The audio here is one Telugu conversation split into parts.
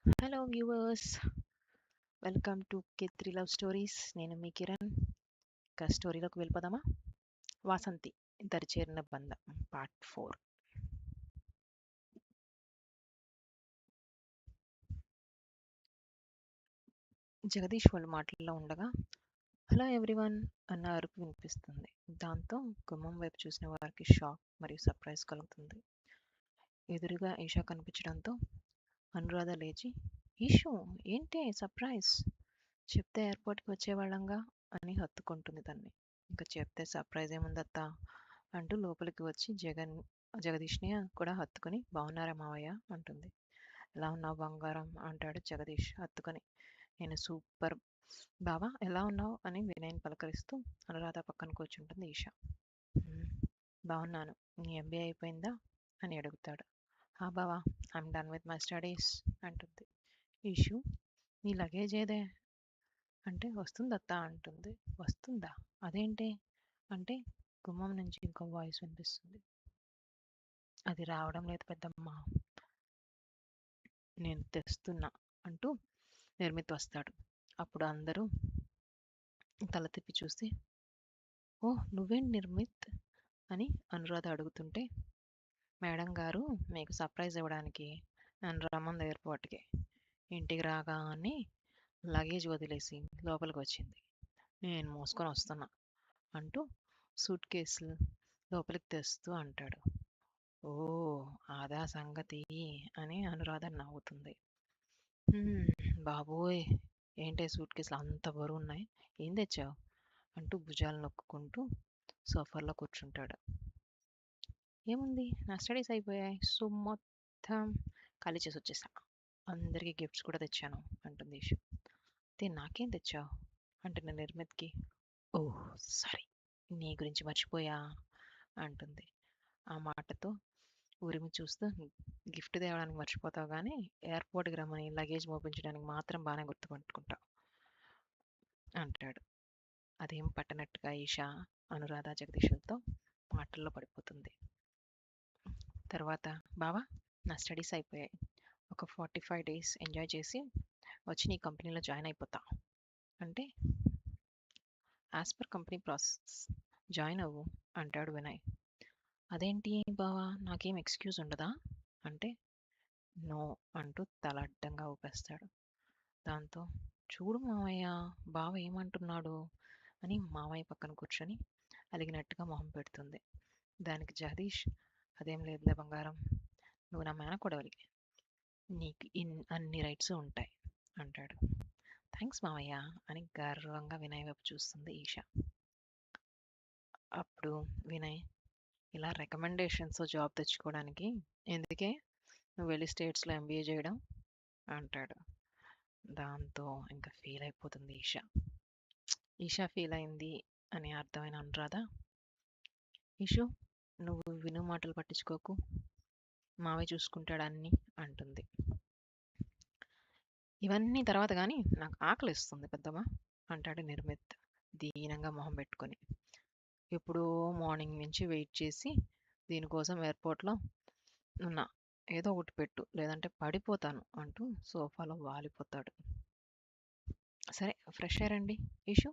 Hello viewers, welcome to K3 love stories. నేను మీ కిరణ్. ఇక స్టోరీలోకి వెళ్ళిపోదామా? వాసంతి దరిచేరిన బంధం పార్ట్ 4. జగదీష్ వాళ్ళు మాటల్లో ఉండగా హలో ఎవ్రీవన్ అన్న అరుపు వినిపిస్తుంది. దాంతో గుమ్మం వైపు చూసిన వారికి షాక్ మరియు సర్ప్రైజ్ కలుగుతుంది. ఎదురుగా ఈషా కనిపించడంతో అనురాధ లేచి, ఈషు ఏంటి సర్ప్రైజ్, చెప్తే ఎయిర్పోర్ట్కి వచ్చేవాళ్ళంగా అని హత్తుకుంటుంది తన్ని. ఇంకా చెప్తే సర్ప్రైజ్ ఏముందత్తా అంటూ లోపలికి వచ్చి జగదీష్ని కూడా హత్తుకుని బాగున్నారా మావయ్య అంటుంది. ఎలా ఉన్నావు బంగారం అంటాడు జగదీష్ హత్తుకొని. నేను సూపర్ బావా, ఎలా ఉన్నావు అని వినయన్ పలకరిస్తూ అనురాధ పక్కన కూర్చుంటుంది ఈషా. "మ్మ్, బాగున్నాను. నీ ఎంబీఏ అయిపోయిందా అని అడుగుతాడు. హా బావా, I'm done with my studies అంటుంది. ఈషు, నీ లగేజ్ ఏదే అంటే వస్తుందత్తా అంటుంది. వస్తుందా, అదేంటి అంటే గుమ్మం నుంచి ఇంకో వాయిస్ వినిపిస్తుంది. అది రావడం లేదు పెద్దమ్మ, నేను తెస్తున్నా అంటూ నిర్మిత్ వస్తాడు. అప్పుడు అందరూ తల తిప్పి చూసి, ఓ నువ్వేంటి నిర్మిత్ అని అనురాధ అడుగుతుంటే, మేడం గారు మీకు సర్ప్రైజ్ ఇవ్వడానికి నన్ను రమ్మంది ఎయిర్పోర్ట్కి. ఇంటికి రాగానే లగేజ్ వదిలేసి లోపలికి వచ్చింది. నేను మోసుకొని వస్తున్నా అంటూ సూట్ కేసులు లోపలికి తెస్తూ అంటాడు. ఓ అదా సంగతి అని అనురాధ నవ్వుతుంది. "హ్మ్, బాబోయ్, ఏంటే సూట్ కేసులు అంత బరువు ఉన్నాయి, ఏం తెచ్చావు అంటూ భుజాలు నొక్కుంటూ సోఫాలో కూర్చుంటాడు. ఏముంది, నా స్టడీస్ అయిపోయాయి, సో మొత్తం ఖాళీ చేసి వచ్చేసా. అందరికీ గిఫ్ట్స్ కూడా తెచ్చాను అంటుంది ఈషు. అయితే నాకేం తెచ్చావు అంటున్న నిర్మిత్కి. ఓహ్ సారీ, నీ గురించి మర్చిపోయా అంటుంది. ఆ మాటతో ఉరిమి చూస్తూ, గిఫ్ట్ తేవడానికి మర్చిపోతావు కానీ ఎయిర్పోర్ట్కి రమ్మని లగేజ్ మోపించడానికి మాత్రం బాగానే గుర్తుపట్టుకుంటావు అంటాడు. అదేం పట్టనట్టుగా ఈషా అనురాధ జగదీషులతో మాటల్లో పడిపోతుంది. తర్వాత, బావా నా స్టడీస్ అయిపోయాయి, ఒక 45 డేస్ ఎంజాయ్ చేసి వచ్చి నీ కంపెనీలో జాయిన్ అయిపోతా అంటే, as per company process join అవ్వు అంటాడు వినయ్. అదేంటి బావా, నాకేం ఎక్స్క్యూజ్ ఉండదా అంటే, నో అంటూ తల అడ్డంగా ఊపేస్తాడు. దాంతో, చూడు మావయ్య, బావ ఏమంటున్నాడు అని మావయ్య పక్కన కూర్చొని అలిగినట్టుగా మొహం పెడుతుంది. దానికి జగదీష్, అదేం లేదులే బంగారం, నువ్వు నా మేనకోడలివి, నీకు అన్ని రైట్స్ ఉంటాయి అంటాడు. థ్యాంక్స్ మావయ్య అని గర్వంగా వినయ్ వైపు చూస్తుంది ఈషా. అప్పుడు వినయ్, ఇలా రికమెండేషన్స్ జాబ్ తెచ్చుకోవడానికి ఎందుకే నువ్వు వెళ్ళి స్టేట్స్లో ఎంబీఏ చేయడం అంటాడు. దాంతో ఇంకా ఫీల్ అయిపోతుంది ఈషా. ఈషా ఫీల్ అయింది అని అర్థమైన అనురాధ, ఈషు నువ్వు విను మాటలు పట్టించుకోకు, మావయ్య చూసుకుంటాడు అన్ని అంటుంది. ఇవన్నీ తర్వాత కానీ నాకు ఆకలిస్తుంది పెద్దమ్మ అంటాడు నిర్మిత్ దీనంగా మొహం పెట్టుకొని. ఎప్పుడో మార్నింగ్ నుంచి వెయిట్ చేసి దీనికోసం ఎయిర్పోర్ట్లో ఉన్నా, ఏదో ఒకటి పెట్టు లేదంటే పడిపోతాను అంటూ సోఫాలో వాలిపోతాడు. సరే ఫ్రెష్ అయ్యారండి ఈషు,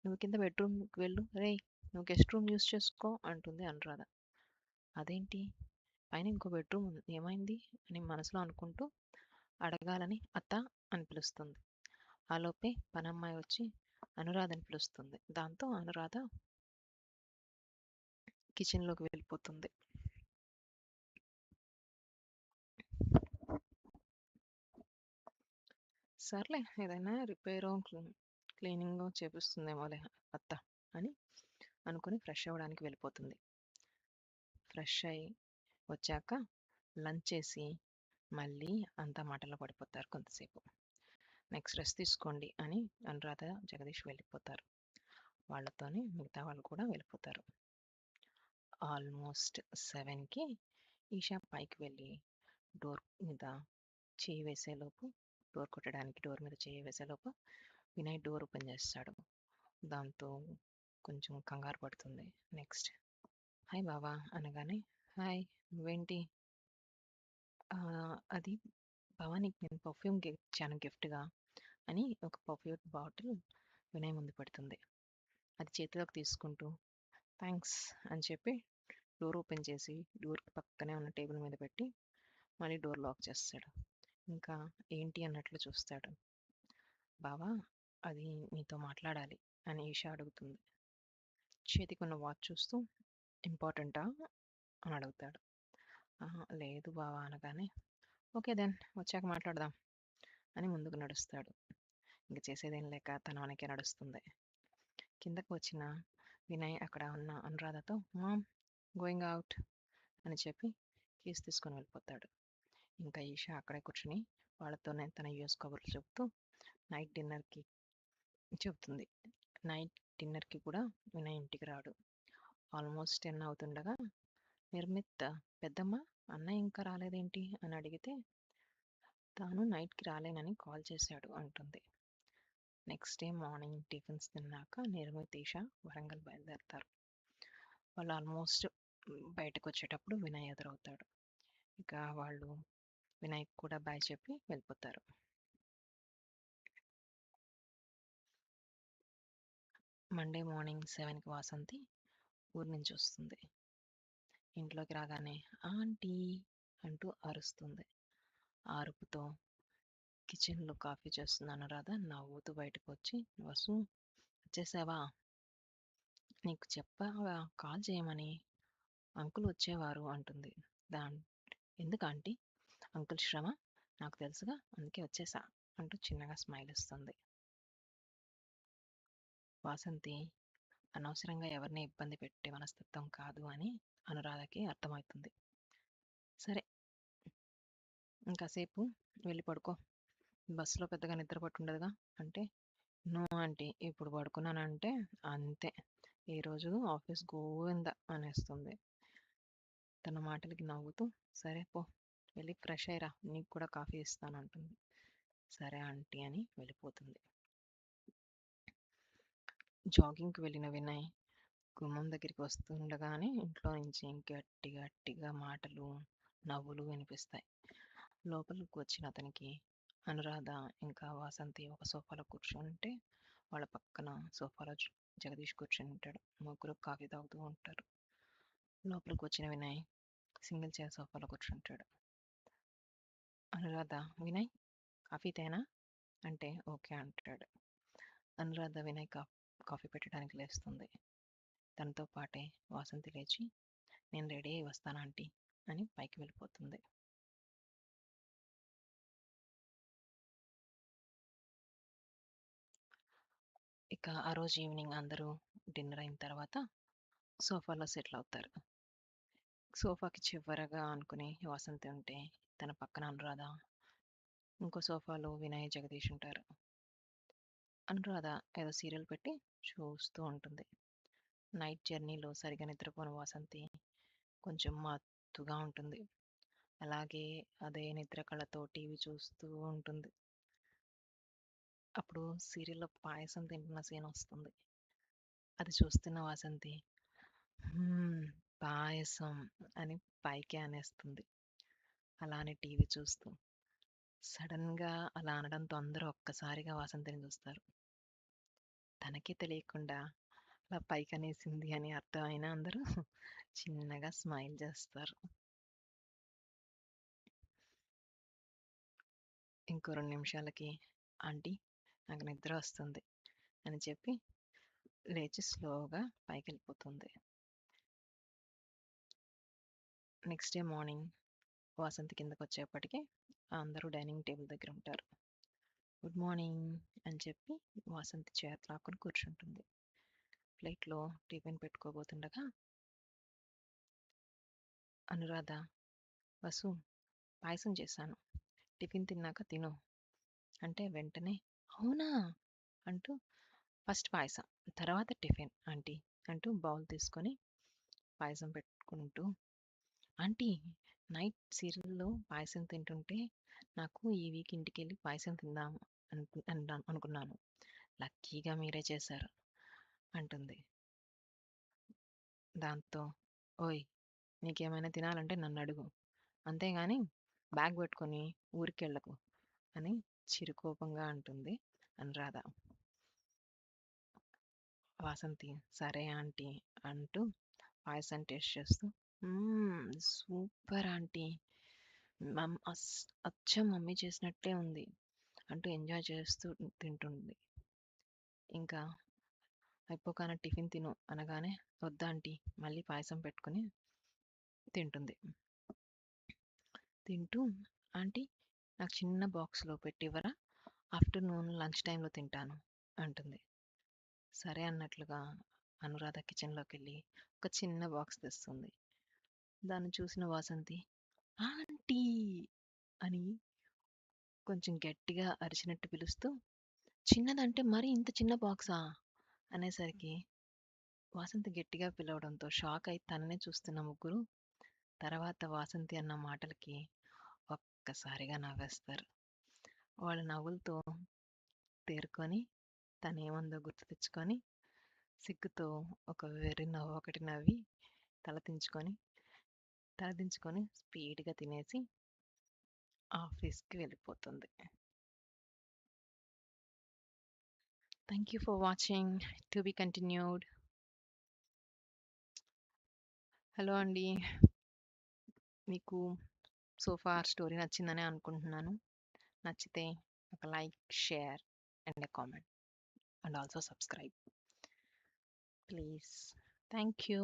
నువ్వు కింద బెడ్రూమ్కి వెళ్ళు, రే నువ్వు గెస్ట్ రూమ్ యూస్ చేసుకో అంటుంది అనురాధ. అదేంటి, పైన ఇంకో బెడ్రూమ్ ఏమైంది అని మనసులో అనుకుంటూ అడగాలని అత్త అని పిలుస్తుంది. ఆలోపే పనమ్మాయి వచ్చి అనురాధని పిలుస్తుంది. దాంతో అనురాధ కిచెన్లోకి వెళ్ళిపోతుంది. సర్లే ఏదైనా రిపేరో క్లీనింగ్ చేపిస్తుందేమోలే అత్త అని అనుకుని ఫ్రెష్ అవ్వడానికి వెళ్ళిపోతుంది. ఫ్రెష్ అయ్యి వచ్చాక లంచ్ చేసి మళ్ళీ అంతా మాటల్లో పడిపోతారు కొంతసేపు. నెక్స్ట్ రెస్ట్ తీసుకోండి అని అనురాధ జగదీష్ వెళ్ళిపోతారు. వాళ్ళతోనే మిగతా వాళ్ళు కూడా వెళ్ళిపోతారు. ఆల్మోస్ట్ 7కి ఈషా పైకి వెళ్ళి డోర్ మీద చేయి వేసేలోపు, డోర్ కొట్టడానికి డోర్ మీద చేయి వేసేలోపు వినయ్ డోర్ ఓపెన్ చేస్తాడు. దాంతో కొంచెం కంగారు పడుతుంది. నెక్స్ట్, హాయ్ బావా అనగానే, హాయ్ నువ్వేంటి, అది బావ నీకు నేను పర్ఫ్యూమ్ ఇచ్చాను గిఫ్ట్‌గా అని ఒక పర్ఫ్యూమ్ బాటిల్ వినయ్ ముందు పెడుతుంది. అది చేతిలోకి తీసుకుంటూ థాంక్స్ అని చెప్పి డోర్ ఓపెన్ చేసి డోర్‌కి పక్కనే ఉన్న టేబుల్ మీద పెట్టి మళ్ళీ డోర్ లాక్ చేస్తాడు. ఇంకా ఏంటి అన్నట్లు చూస్తాడు. బావ అది నీతో మాట్లాడాలి అని ఈషా అడుగుతుంది. చేతికున్న వాచ్ చూస్తూ ఇంపార్టెంటా అని అడుగుతాడు. ఆహా! లేదు బావ అనగానే ఓకే దెన్ వచ్చాక మాట్లాడదాం అని ముందుకు నడుస్తాడు. ఇంక చేసేదేం లేక తన వెనకే నడుస్తుంది. కిందకు వచ్చిన వినయ్ అక్కడ ఉన్న అనురాధతో మామ్ గోయింగ్ ఔట్ అని చెప్పి కీస్ తీసుకొని వెళ్ళిపోతాడు. ఇంకా ఈషా అక్కడే కూర్చుని వాళ్ళతోనే తన యూఎస్ కబుర్లు చెప్తూ నైట్ డిన్నర్‌కి చెప్తుంది. నైట్ డిన్నర్‌కి కూడా వినయ్ ఇంటికి రాడు. ఆల్మోస్ట్ 10 అవుతుండగా నిర్మిత్ పెద్దమ్మ అన్నయ్య ఇంకా రాలేదేంటి అని అడిగితే తాను నైట్‌కి రాలేనని కాల్ చేశాడు అంటుంది. నెక్స్ట్ డే మార్నింగ్ టిఫిన్స్ తిన్నాక నిర్మిత్, ఈషా వరంగల్ బయలుదేరతారు. వాళ్ళు ఆల్మోస్ట్ బయటకొచ్చేటప్పుడు వినయ్ ఎదురవుతాడు. ఇక వాళ్ళు వినయ్‌కి కూడా బాయ్ చెప్పి వెళ్ళిపోతారు. మండే మార్నింగ్ 7కి వాసంతి ఊరు నుంచి వస్తుంది. ఇంట్లోకి రాగానే ఆంటీ అంటూ అరుస్తుంది. ఆ అరుపుతో కిచెన్‌లో కాఫీ చేస్తున్న అనురాధ నవ్వుతూ బయటకు వచ్చి వసు వచ్చేసావా? నీకు చెప్పాగా కాల్ చేయమని. అంకుల్ వచ్చేవారు అంటుంది. దాన్ ఎందుకు ఆంటీ? అంకుల్ శ్రమ నాకు తెలుసుగా అందుకే వచ్చేసా అంటూ చిన్నగా స్మైల్ ఇస్తుంది. వాసంతి అనవసరంగా ఎవరిని ఇబ్బంది పెట్టే మనస్తత్వం కాదు అని అనురాధకి అర్థమవుతుంది. సరే ఇంకాసేపు వెళ్ళి పడుకో. బస్సులో పెద్దగా నిద్ర పట్టుండదుగా అంటే నో ఆంటీ ఇప్పుడు పడుకున్నానంటే అంతే ఈరోజు ఆఫీస్ గోవింద అనేస్తుంది. తన మాటలకి నవ్వుతూ సరే పో వెళ్ళి ఫ్రెష్ అయ్యిరా నీకు కూడా కాఫీ ఇస్తాను అంటుంది. సరే ఆంటీ అని వెళ్ళిపోతుంది. జాగింగ్కి వెళ్ళిన వినయ్ గుమ్మం దగ్గరికి వస్తుండగానే ఇంట్లో నుంచి గట్టి గట్టిగా మాటలు నవ్వులు వినిపిస్తాయి. లోపలికి వచ్చిన అతనికి అనురాధ ఇంకా వాసంతి ఒక సోఫాలో కూర్చుంటే వాళ్ళ పక్కన సోఫాలో జగదీష్ కూర్చుని ఉంటాడు. ముగ్గురు కాఫీ తాగుతూ ఉంటారు. లోపలికి వచ్చిన వినయ్ సింగిల్ చైర్ సోఫాలో కూర్చుంటాడు. అనురాధ వినయ్ కాఫీ తేనా అంటే ఓకే అంటాడు. అనురాధ వినయ్ కాఫీ పెట్టడానికి లేస్తుంది. తనతో పాటే వాసంతి లేచి నేను రెడీ అయి వస్తాను ఆంటీ అని పైకి వెళ్ళిపోతుంది. ఇక ఆ రోజు ఈవినింగ్ అందరూ డిన్నర్ అయిన తర్వాత సోఫాలో సెటిల్ అవుతారు. సోఫాకి చివరగా అనుకుని వాసంతి ఉంటే తన పక్కన అనురాధ, ఇంకో సోఫాలో వినయ్, జగదీష్ ఉంటారు. అనురాధ ఏదో సీరియల్ పెట్టి చూస్తూ ఉంటుంది. నైట్ జర్నీలో సరిగా నిద్రపోని వాసంతి కొంచెం మత్తుగా ఉంటుంది. అలాగే అదే నిద్ర కళతో టీవీ చూస్తూ ఉంటుంది. అప్పుడు సీరియల్‌లో పాయసం తింటున్న సీన్ వస్తుంది. అది చూస్తున్న వాసంతి పాయసం అని పైకి అనేస్తుంది. అలానే టీవీ చూస్తూ. సడన్‌గా అలా అనడంతో అందరూ ఒక్కసారిగా వాసంతిని చూస్తారు. తనకే తెలియకుండా అలా పైకనేసింది అని అర్థమైనా అందరూ చిన్నగా స్మైల్ చేస్తారు. ఇంకో 2 నిమిషాలకి ఆంటీ నాకు నిద్ర వస్తుంది అని చెప్పి లేచి స్లోగా పైకెళ్ళిపోతుంది. నెక్స్ట్ డే మార్నింగ్ వాసంతి కిందకొచ్చేప్పటికి అందరూ డైనింగ్ టేబుల్ దగ్గర ఉంటారు. గుడ్ మార్నింగ్ అని చెప్పి వాసంతి చేత లాక్కుని కూర్చుంటుంది. ప్లేట్‌లో టిఫిన్ పెట్టుకోబోతుండగా అనురాధ వసు పాయసం చేశాను. టిఫిన్ తిన్నాక తిను అంటే వెంటనే అవునా అంటూ ఫస్ట్ పాయసం తర్వాత టిఫిన్ ఆంటీ అంటూ బౌల్ తీసుకొని పాయసం పెట్టుకుంటూ ఆంటీ నైట్ సీరియల్‌లో పాయసం తింటుంటే నాకు ఈ వీక్ ఇంటికెళ్ళి పాయసం తిందాం అనుకున్నాను. లక్కీగా మీరే చేశారు అంటుంది. దాంతో ఓయ్ నీకేమైనా తినాలంటే నన్నడుగు. అంతేగాని బ్యాగ్ పట్టుకొని ఊరికెళ్ళకు అని చిరుకోపంగా అంటుంది అనురాధ. వాసంతి సరే ఆంటీ అంటూ పాయసం టేస్ట్ చేస్తూ సూపర్ ఆంటీ, అచ్చం మమ్మీ చేసినట్టే ఉంది అంటూ ఎంజాయ్ చేస్తూ తింటుంది. ఇంకా అయిపోగానే టిఫిన్ తిను అనగానే వద్దా ఆంటీ మళ్ళీ పాయసం పెట్టుకుని తింటుంది. తింటూ ఆంటీ నాకు చిన్న బాక్స్లో పెట్టివ్వరా, ఆఫ్టర్నూన్ లంచ్ టైంలో తింటాను అంటుంది. సరే అన్నట్లుగా అనురాధ కిచెన్లోకి వెళ్ళి ఒక చిన్న బాక్స్ తెస్తుంది. దాన్ని చూసిన వాసంతి ఆంటీ అని కొంచెం గట్టిగా అరిచినట్టు పిలుస్తూ, చిన్నదంటే మరి ఇంత చిన్న బాక్సా అనేసరికి వాసంతి గట్టిగా పిలవడంతో షాక్ అయి తననే చూస్తున్న ముగ్గురు తర్వాత వాసంతి అన్న మాటలకి ఒక్కసారిగా నవ్వేస్తారు. వాళ్ళ నవ్వులతో తేరుకొని తనేమందో గుర్తు తెచ్చుకొని సిగ్గుతో ఒక వెర్రి నవ్వు ఒకటి నవ్వి తలదించుకొని తలదించుకొని స్పీడ్గా తినేసి ఆఫీస్కి వెళ్ళిపోతుంది. Thank you for watching. To be continued. Hello అండి, మీకు సో ఫార్ స్టోరీ నచ్చిందని అనుకుంటున్నాను. నచ్చితే ఒక like, share and a comment and also subscribe please. Thank you.